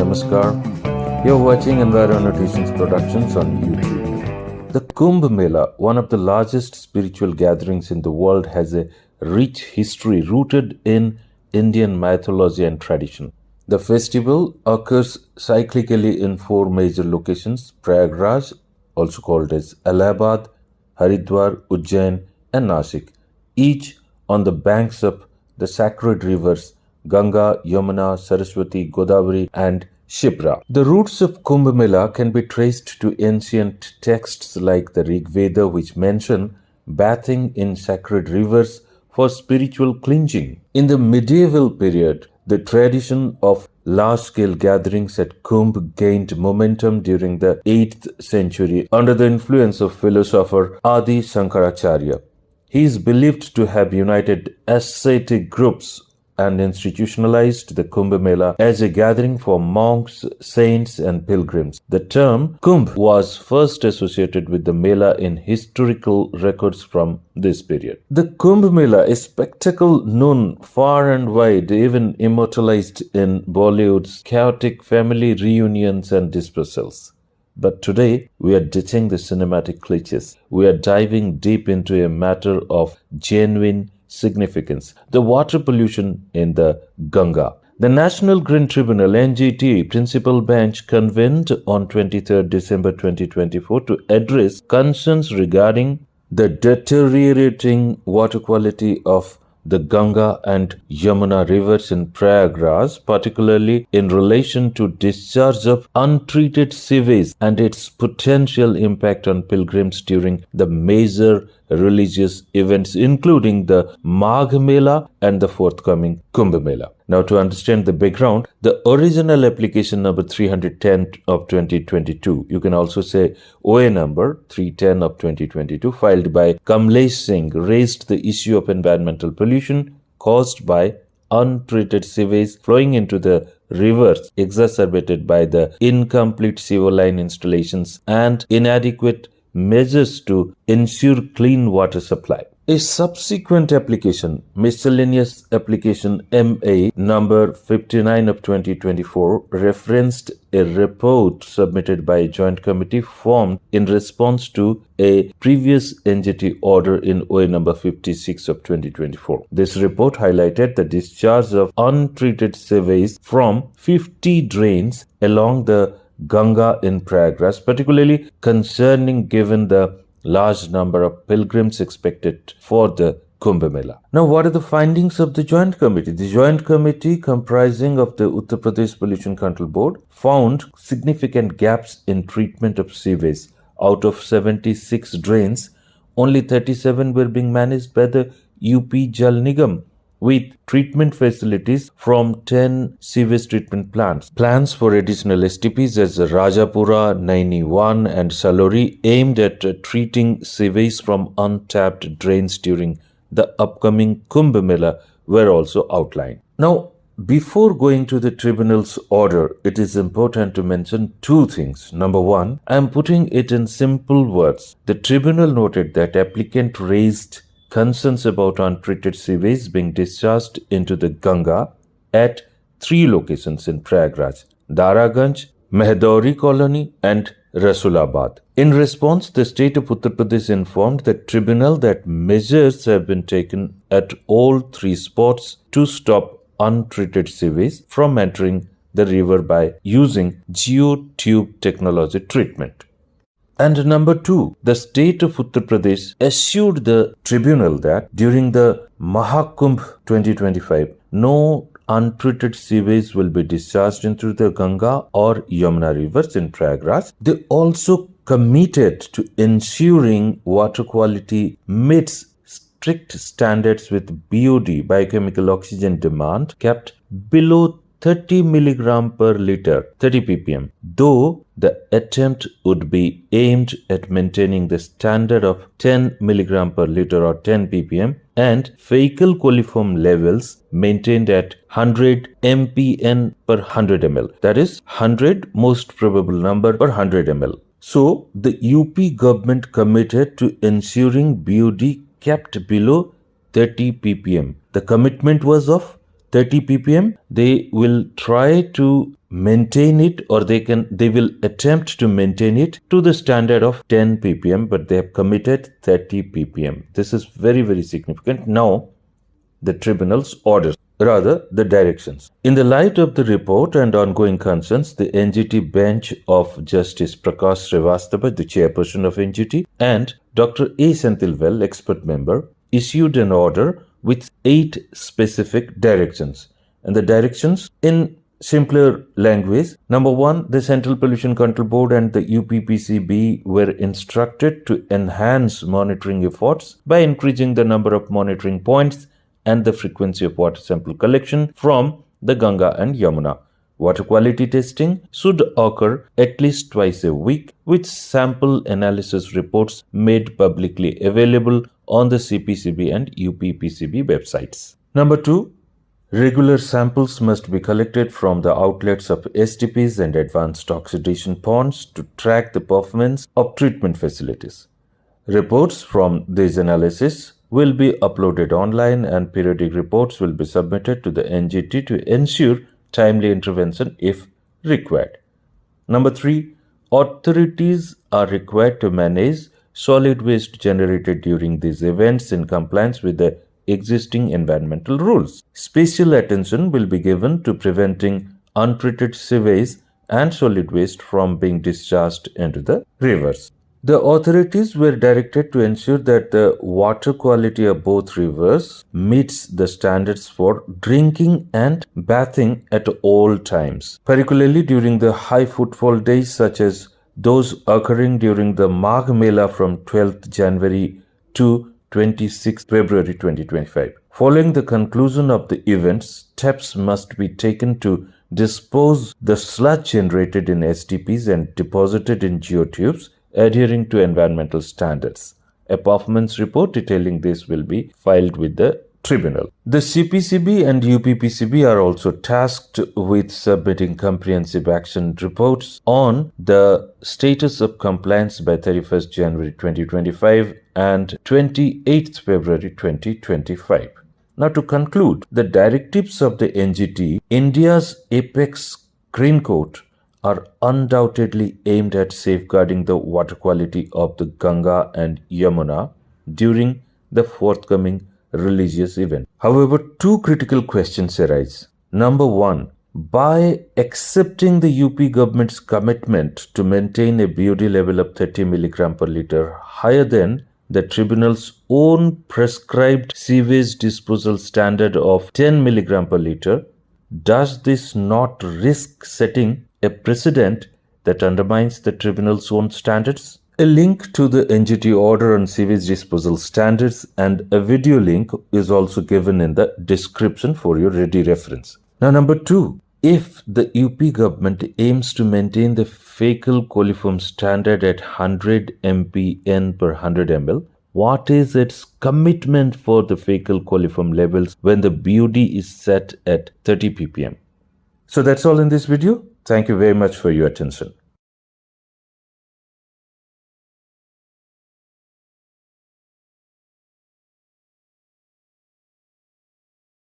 Namaskar. You're watching Enviroannotations productions on YouTube. The Kumbh Mela, one of the largest spiritual gatherings in the world, has a rich history rooted in Indian mythology and tradition. The festival occurs cyclically in four major locations: Prayagraj, also called as Allahabad, Haridwar, Ujjain, and Nashik, each on the banks of the sacred rivers Ganga, Yamuna, Saraswati, Godavari, and Shipra. The roots of Kumbh Mela can be traced to ancient texts like the Rig Veda, which mention bathing in sacred rivers for spiritual cleansing. In the medieval period, the tradition of large-scale gatherings at Kumbh gained momentum during the 8th century under the influence of philosopher Adi Shankaracharya. He is believed to have united ascetic groups and institutionalized the Kumbh Mela as a gathering for monks, saints, and pilgrims. The term Kumbh was first associated with the Mela in historical records from this period. The Kumbh Mela, a spectacle known far and wide, even immortalized in Bollywood's chaotic family reunions and dispersals. But today, we are ditching the cinematic cliches. We are diving deep into a matter of genuine significance: the water pollution in the Ganga. The National Green Tribunal (NGT) Principal Bench convened on 23rd December 2024 to address concerns regarding the deteriorating water quality of the Ganga and Yamuna rivers in Prayagraj, particularly in relation to discharge of untreated sewage and its potential impact on pilgrims during the major religious events, including the Magh Mela and the forthcoming Kumbh Mela. Now, to understand the background, the original application number 310 of 2022, you can also say OA number 310 of 2022, filed by Kamlesh Singh, raised the issue of environmental pollution caused by untreated sewage flowing into the rivers, exacerbated by the incomplete sewer line installations and inadequate measures to ensure clean water supply. A subsequent application, Miscellaneous Application MA number 59 of 2024, referenced a report submitted by a joint committee formed in response to a previous NGT order in OA number 56 of 2024. This report highlighted the discharge of untreated sewage from 50 drains along the Ganga in Prayagraj, particularly concerning given the large number of pilgrims expected for the Kumbh Mela. Now, what are the findings of the Joint Committee? The Joint Committee, comprising of the Uttar Pradesh Pollution Control Board, found significant gaps in treatment of sewage. Out of 76 drains, only 37 were being managed by the UP Jal Nigam, with treatment facilities from 10 sewage treatment plants. Plans for additional STPs as Rajapura, Naini 1 and Salori, aimed at treating sewage from untapped drains during the upcoming Kumbh Mela, were also outlined. Now, before going to the tribunal's order, it is important to mention two things. Number one, I am putting it in simple words. The tribunal noted that applicant raised concerns about untreated sewage being discharged into the Ganga at three locations in Prayagraj: Daraganj, Mehdauri Colony, and Rasulabad. In response, the state of Uttar Pradesh informed the tribunal that measures have been taken at all three spots to stop untreated sewage from entering the river by using geotube technology treatment. And number two, the state of Uttar Pradesh assured the tribunal that during the mahakumbh 2025, no untreated sewage will be discharged into the Ganga or Yamuna rivers in Prayagraj. They also committed to ensuring water quality meets strict standards, with BOD, biochemical oxygen demand, kept below 30 mg per liter, 30 ppm, though the attempt would be aimed at maintaining the standard of 10 mg per liter or 10 ppm and fecal coliform levels maintained at 100 mpn per 100 ml, that is 100 most probable number per 100 ml. So the UP government committed to ensuring BOD kept below 30 ppm. The commitment was of 30 ppm, they will try to maintain it, or they will attempt to maintain it to the standard of 10 ppm, but they have committed 30 ppm. This is very, very significant. Now, the tribunal's orders, rather the directions. In the light of the report and ongoing concerns, the NGT bench of Justice Prakash Srivastava, the chairperson of NGT, and Dr. A. Senthilvel, expert member, issued an order with 8 specific directions. And the directions, in simpler language: number 1, the Central Pollution Control Board and the UPPCB were instructed to enhance monitoring efforts by increasing the number of monitoring points and the frequency of water sample collection from the Ganga and Yamuna. Water quality testing should occur at least twice a week, with sample analysis reports made publicly available on the CPCB and UPPCB websites. Number 2, regular samples must be collected from the outlets of STPs and advanced oxidation ponds to track the performance of treatment facilities. Reports from these analyses will be uploaded online, and periodic reports will be submitted to the NGT to ensure timely intervention if required. Number 3, authorities are required to manage solid waste generated during these events in compliance with the existing environmental rules. Special attention will be given to preventing untreated sewage and solid waste from being discharged into the rivers. The authorities were directed to ensure that the water quality of both rivers meets the standards for drinking and bathing at all times, particularly during the high footfall days such as those occurring during the Magh Mela from 12th January to 26th February 2025. Following the conclusion of the events, steps must be taken to dispose the sludge generated in STPs and deposited in geotubes, adhering to environmental standards. A performance report detailing this will be filed with the tribunal. The CPCB and UPPCB are also tasked with submitting comprehensive action reports on the status of compliance by 31st January 2025 and 28th February 2025. Now, to conclude, the directives of the NGT, India's apex green court, are undoubtedly aimed at safeguarding the water quality of the Ganga and Yamuna during the forthcoming religious event. However, 2 critical questions arise. Number 1, by accepting the UP government's commitment to maintain a BOD level of 30 mg per liter higher than the tribunal's own prescribed sewage disposal standard of 10 mg per liter, does this not risk setting a precedent that undermines the tribunal's own standards? A link to the NGT Order on Sewage Disposal Standards and a video link is also given in the description for your ready reference. Now, number 2, if the UP government aims to maintain the fecal coliform standard at 100 mpn per 100 ml, what is its commitment for the fecal coliform levels when the BOD is set at 30 ppm? So that's all in this video. Thank you very much for your attention.